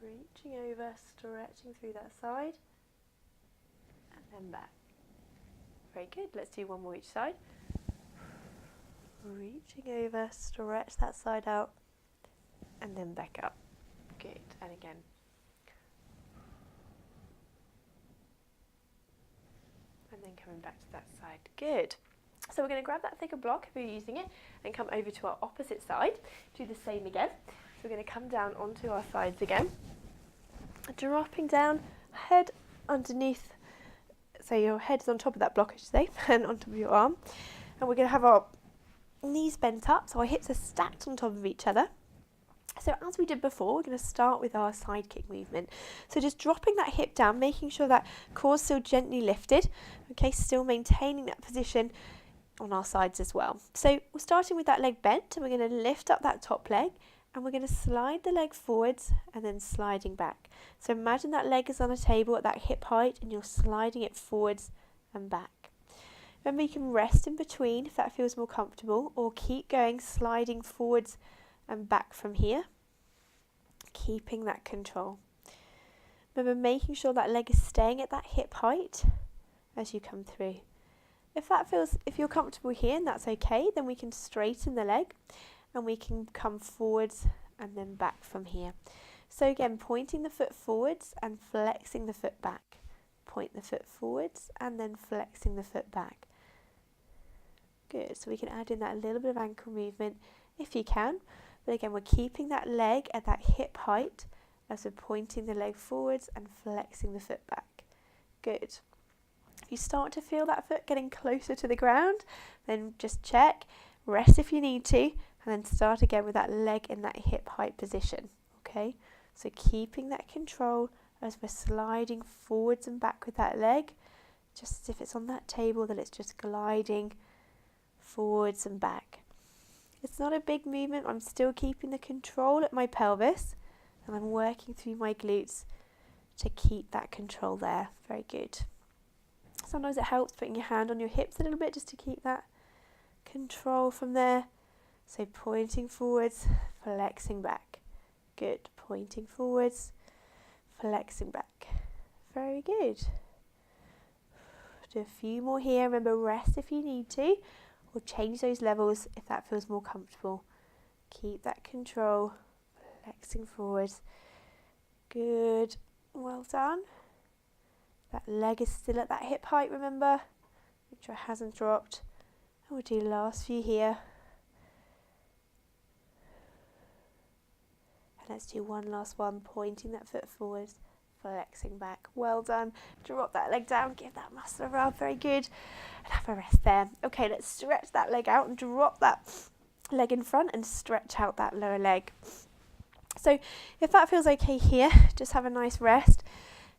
Reaching over, stretching through that side, and then back. Very good, let's do one more each side. Reaching over, stretch that side out, and then back up. Good, and again. And then coming back to that side. Good. So we're going to grab that thicker block if you're using it and come over to our opposite side. Do the same again. So we're going to come down onto our sides again. Dropping down, head underneath, so your head's on top of that block, I should say, and on top of your arm. And we're going to have our knees bent up, so our hips are stacked on top of each other. So as we did before, we're going to start with our side kick movement. So just dropping that hip down, making sure that core's still gently lifted. Okay, still maintaining that position on our sides as well. So we're starting with that leg bent, and we're going to lift up that top leg, And we're going to slide the leg forwards and then sliding back. So imagine that leg is on a table at that hip height and you're sliding it forwards and back. Remember, you can rest in between if that feels more comfortable, or keep going, sliding forwards and back from here, keeping that control. Remember, making sure that leg is staying at that hip height as you come through. If you're comfortable here and that's okay, then we can straighten the leg and we can come forwards and then back from here. So again, pointing the foot forwards and flexing the foot back. Point the foot forwards and then flexing the foot back. Good, so we can add in that little bit of ankle movement if you can. But again, we're keeping that leg at that hip height as we're pointing the leg forwards and flexing the foot back. Good. If you start to feel that foot getting closer to the ground, then just check, rest if you need to, and then start again with that leg in that hip height position. Okay, so keeping that control as we're sliding forwards and back with that leg, just as if it's on that table, that it's just gliding forwards and back. It's not a big movement, I'm still keeping the control at my pelvis and I'm working through my glutes to keep that control there. Very good. Sometimes it helps putting your hand on your hips a little bit just to keep that control from there. So pointing forwards, flexing back. Good. Pointing forwards, flexing back. Very good. Do a few more here. Remember, rest if you need to, or change those levels if that feels more comfortable. Keep that control, flexing forwards. Good. Well done. That leg is still at that hip height, remember. Make sure it hasn't dropped. And we'll do the last few here. And let's do one last one, pointing that foot forwards, flexing back. Well done. Drop that leg down, give that muscle a rub. Very good. And have a rest there. Okay, let's stretch that leg out and drop that leg in front and stretch out that lower leg. So if that feels okay here, just have a nice rest.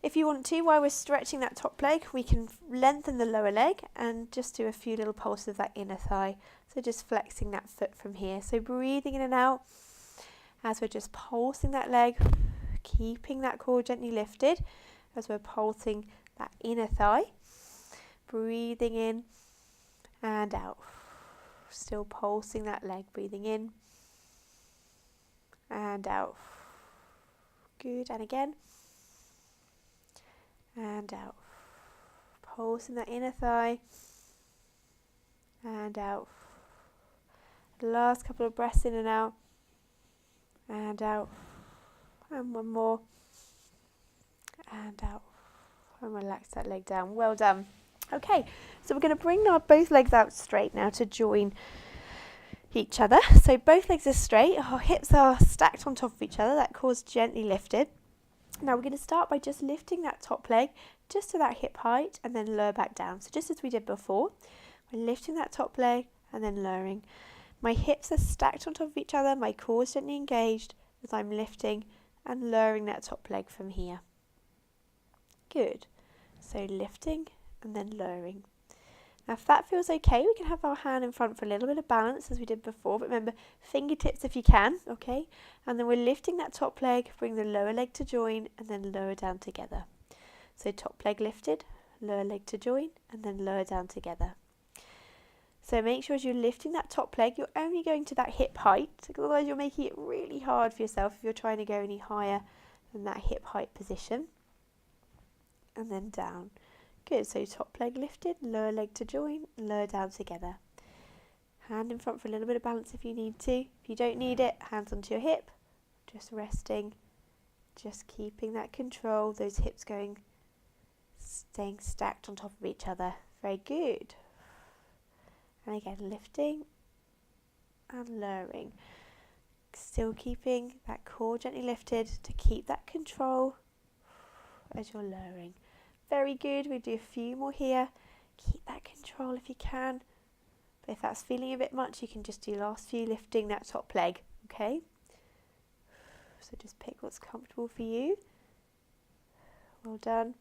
If you want to, while we're stretching that top leg, we can lengthen the lower leg and just do a few little pulses of that inner thigh. So just flexing that foot from here. So breathing in and out as we're just pulsing that leg, keeping that core gently lifted as we're pulsing that inner thigh. Breathing in and out. Still pulsing that leg, breathing in and out. Good, and again. And out. Pulsing that inner thigh. And out. Last couple of breaths in and out. And out. And one more. And out. And relax that leg down. Well done. Okay, so we're going to bring our both legs out straight now to join each other. So both legs are straight. Our hips are stacked on top of each other. That core's gently lifted. Now we're going to start by just lifting that top leg just to that hip height and then lower back down. So just as we did before, we're lifting that top leg and then lowering. My hips are stacked on top of each other, my core is gently engaged as I'm lifting and lowering that top leg from here. Good. So lifting and then lowering. Now if that feels okay, we can have our hand in front for a little bit of balance as we did before, but remember, fingertips if you can, okay? And then we're lifting that top leg, bring the lower leg to join and then lower down together. So top leg lifted, lower leg to join and then lower down together. So make sure as you're lifting that top leg, you're only going to that hip height, because otherwise you're making it really hard for yourself if you're trying to go any higher than that hip height position. And then down. Good, so top leg lifted, lower leg to join, lower down together. Hand in front for a little bit of balance if you need to. If you don't need it, hands onto your hip, just resting, just keeping that control, those hips staying stacked on top of each other. Very good. And again, lifting and lowering. Still keeping that core gently lifted to keep that control as you're lowering. Very good. We do a few more here. Keep that control if you can. But if that's feeling a bit much, you can just do last few lifting that top leg. Okay? So just pick what's comfortable for you. Well done.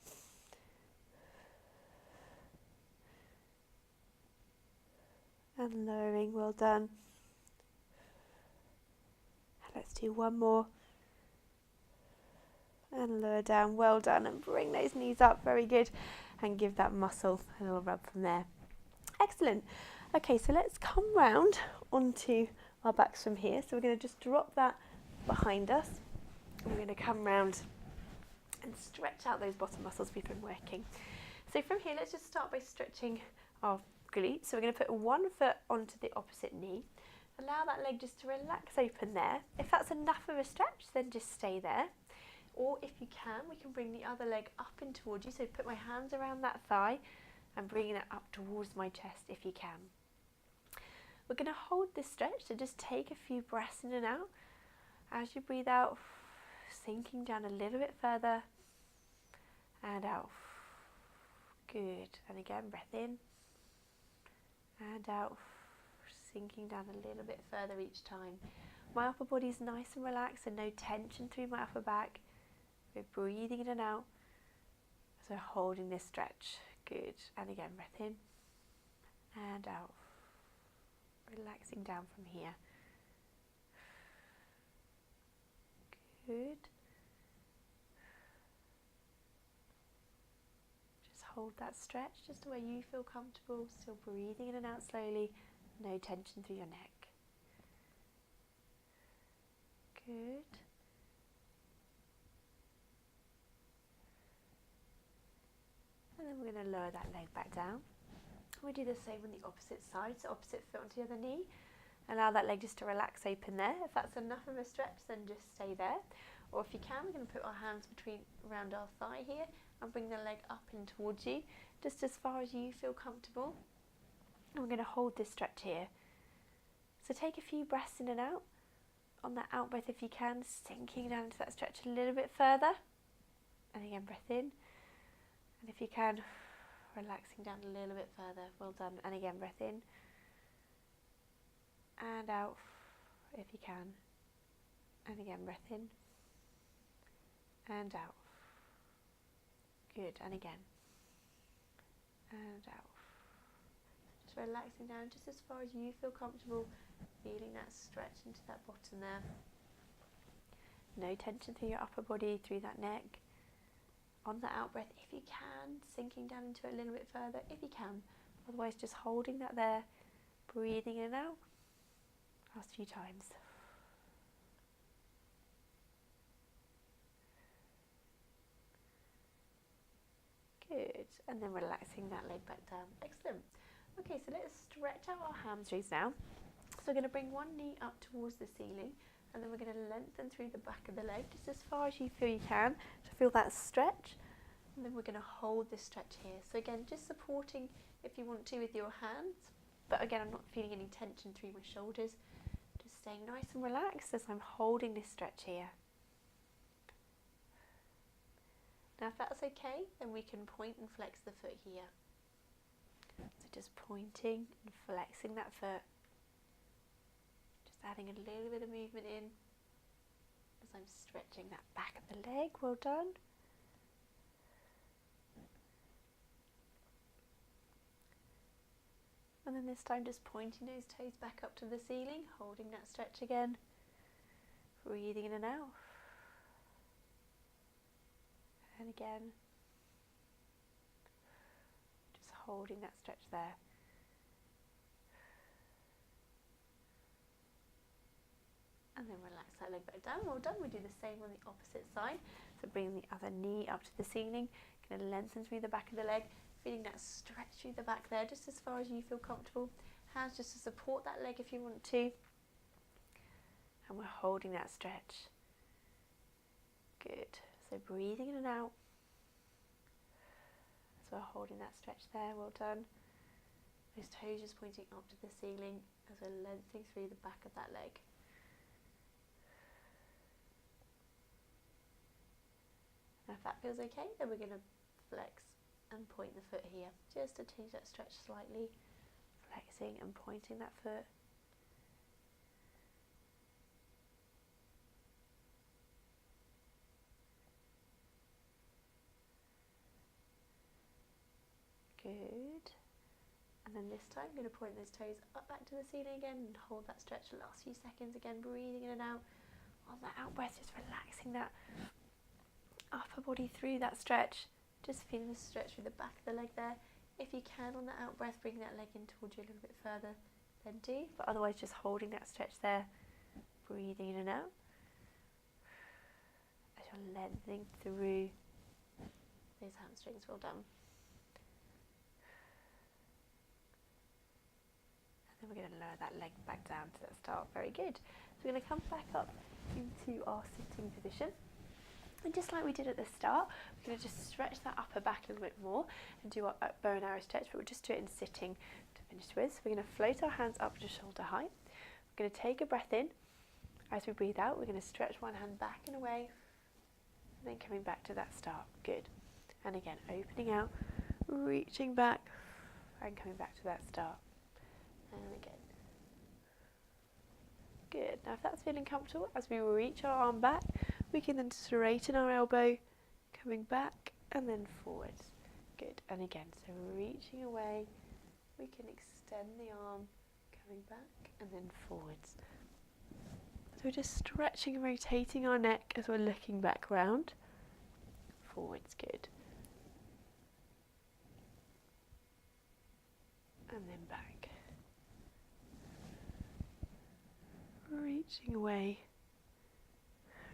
And lowering. Well done. And let's do one more. And lower down, well done, and bring those knees up, very good, and give that muscle a little rub from there. Excellent. Okay, so let's come round onto our backs from here. So we're going to just drop that behind us. We're going to come round and stretch out those bottom muscles we've been working. So from here, let's just start by stretching our glutes. So we're going to put one foot onto the opposite knee. Allow that leg just to relax open there. If that's enough of a stretch, then just stay there. Or if you can, we can bring the other leg up and towards you. So put my hands around that thigh and bringing it up towards my chest if you can. We're going to hold this stretch, so just take a few breaths in and out. As you breathe out, sinking down a little bit further and out. Good. And again, breath in and out, sinking down a little bit further each time. My upper body is nice and relaxed and no tension through my upper back. We're breathing in and out, so holding this stretch. Good. And again, breath in and out. Relaxing down from here. Good. Just hold that stretch just where you feel comfortable, still breathing in and out slowly, no tension through your neck. Good. And then we're going to lower that leg back down. We do the same on the opposite side, so opposite foot onto the other knee. Allow that leg just to relax open there. If that's enough of a stretch, then just stay there. Or if you can, we're going to put our hands around our thigh here and bring the leg up and towards you, just as far as you feel comfortable. And we're going to hold this stretch here. So take a few breaths in and out. On that out breath, if you can, sinking down into that stretch a little bit further. And again, breath in. And if you can, relaxing down a little bit further. Well done. And again, breath in and out if you can. And again, breath in and out. Good. And again. And out. Just relaxing down just as far as you feel comfortable, feeling that stretch into that bottom there. No tension through your upper body, through that neck. On the out breath, if you can, sinking down into it a little bit further, if you can. Otherwise, just holding that there, breathing in and out. Last few times. Good. And then relaxing that leg back down. Excellent. Okay, so let's stretch out our hamstrings now. So we're going to bring one knee up towards the ceiling, and then we're going to lengthen through the back of the leg, just as far as you feel you can, to feel that stretch. And then we're going to hold this stretch here. So again, just supporting if you want to with your hands. But again, I'm not feeling any tension through my shoulders. Just staying nice and relaxed as I'm holding this stretch here. Now if that's okay, then we can point and flex the foot here. So just pointing and flexing that foot. Just adding a little bit of movement in as I'm stretching that back of the leg. Well done. And then this time just pointing those toes back up to the ceiling, holding that stretch again. Breathing in and out. And again. Just holding that stretch there. And then relax that leg back down. Well done. We do the same on the opposite side. So bring the other knee up to the ceiling. Going to lengthen through the back of the leg. Feeling that stretch through the back there, just as far as you feel comfortable. Hands just to support that leg if you want to. And we're holding that stretch. Good. So breathing in and out. So we're holding that stretch there. Well done. Those toes just pointing up to the ceiling as we're lengthening through the back of that leg. Now if that feels okay, then we're going to flex and point the foot here, just to change that stretch slightly, flexing and pointing that foot. Good. And then this time I'm going to point those toes up back to the ceiling again and hold that stretch the last few seconds again, breathing in and out. breath, just relaxing that upper body through that stretch. Just feeling the stretch through the back of the leg there. If you can, on the out breath, bring that leg in towards you a little bit further, then do. But otherwise, just holding that stretch there, breathing in and out. As you're lengthening through those hamstrings. Well done. And then we're going to lower that leg back down to that start. Very good. So we're going to come back up into our sitting position. And just like we did at the start, we're going to just stretch that upper back a little bit more and do our bow and arrow stretch, but we'll just do it in sitting to finish with. So we're going to float our hands up to shoulder height. We're going to take a breath in. As we breathe out, we're going to stretch one hand back and away, and then coming back to that start. Good. And again, opening out, reaching back, and coming back to that start. And again. Good. Now if that's feeling comfortable, as we reach our arm back, we can then straighten our elbow, coming back and then forwards. Good. And again, so reaching away, we can extend the arm, coming back and then forwards. So we're just stretching and rotating our neck as we're looking back round. Forwards, good. And then back. Reaching away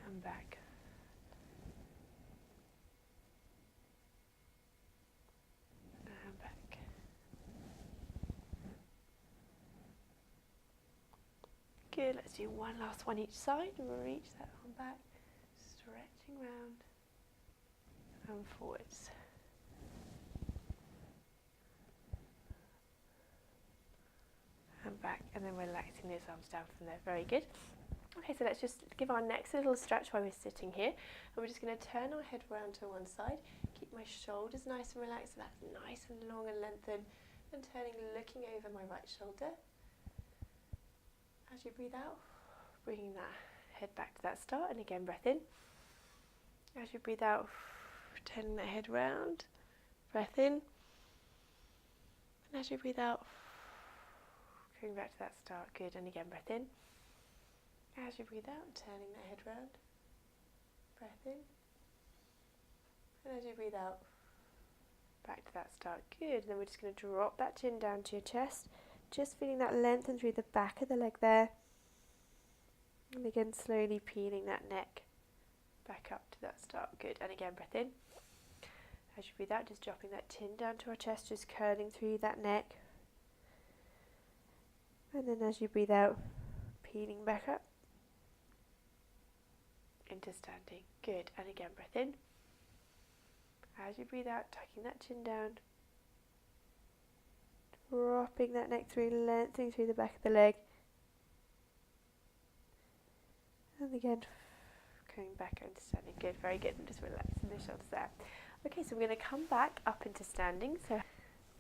and back. And back. Good, let's do one last one each side. Reach that arm back, stretching round and forwards. And back, and then relaxing those arms down from there. Very good. Okay, so let's just give our necks a little stretch while we're sitting here. And we're just going to turn our head around to one side. Keep my shoulders nice and relaxed, so that's nice and long and lengthened. And turning, looking over my right shoulder. As you breathe out, bringing that head back to that start. And again, breath in. As you breathe out, turning that head round. Breath in. And as you breathe out, coming back to that start. Good. And again, breath in. As you breathe out, turning that head round. Breath in. And as you breathe out, back to that start. Good. Then we're just going to drop that chin down to your chest. Just feeling that lengthen through the back of the leg there. And again, slowly peeling that neck back up to that start. Good. And again, breath in. As you breathe out, just dropping that chin down to our chest, just curling through that neck. And then as you breathe out, peeling back up into standing. Good. And again, breath in. As you breathe out, tucking that chin down, dropping that neck through, lengthening through the back of the leg. And again, coming back into standing. Good, very good. And just relaxing the shoulders there. Okay, so we're going to come back up into standing. So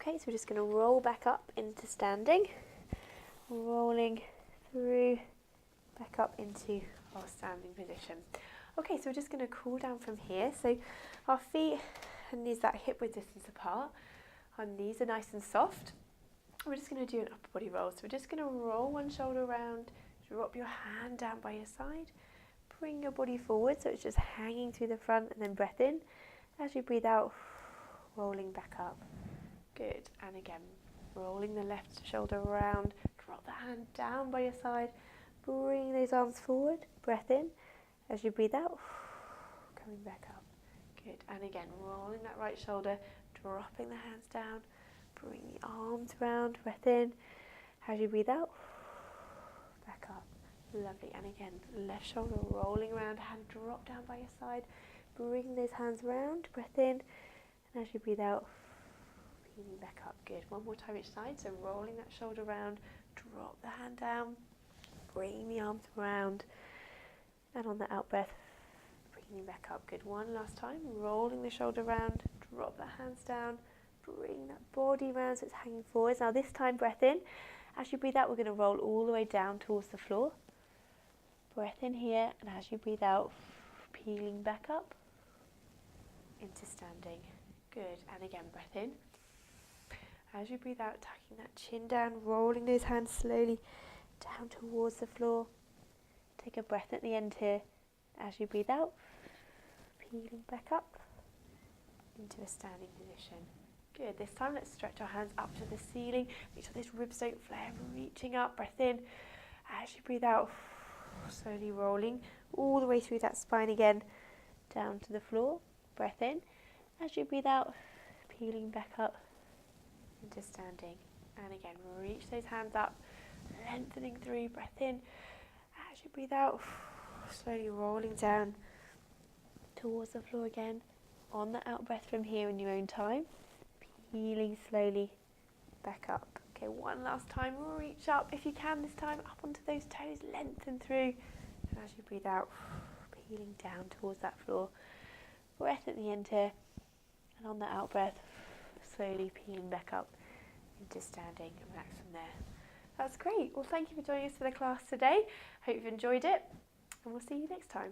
we're just going to roll back up into standing. Rolling through, back up into our standing position. Okay, so we're just going to cool down from here. So our feet and knees that hip width distance apart. Our knees are nice and soft. We're just going to do an upper body roll. So we're just going to roll one shoulder around, drop your hand down by your side, bring your body forward so it's just hanging through the front, and then breath in. As you breathe out, rolling back up. Good. And again, rolling the left shoulder around, drop the hand down by your side, bring those arms forward, breath in. As you breathe out, coming back up. Good. And again, rolling that right shoulder, dropping the hands down, bring the arms round, breath in. As you breathe out, back up. Lovely. And again, left shoulder rolling around, hand drop down by your side, bring those hands round, breath in. And as you breathe out, peeling back up. Good. One more time each side. So rolling that shoulder round, drop the hand down, bring the arms around, and on the out breath, bringing back up. Good. One last time. Rolling the shoulder round, drop the hands down, bring that body round so it's hanging forwards. Now this time, breath in. As you breathe out, we're going to roll all the way down towards the floor. Breath in here, and as you breathe out, peeling back up into standing. Good. And again, breath in. As you breathe out, tucking that chin down, rolling those hands slowly down towards the floor. Take a breath at the end here. As you breathe out, peeling back up into a standing position. Good. This time let's stretch our hands up to the ceiling. Make sure those ribs don't flare. Reaching up, breath in. As you breathe out, slowly rolling all the way through that spine again, down to the floor. Breath in. As you breathe out, peeling back up into standing. And again, reach those hands up, lengthening through. Breath in. As you breathe out, slowly rolling down towards the floor again. On the out breath from here in your own time, peeling slowly back up. Okay, one last time, reach up if you can this time, up onto those toes, lengthen through. And as you breathe out, peeling down towards that floor. Breath at the end here, and on the out breath, slowly peeling back up into standing and relax from there. That's great. Well, thank you for joining us for the class today. Hope you've enjoyed it, and we'll see you next time.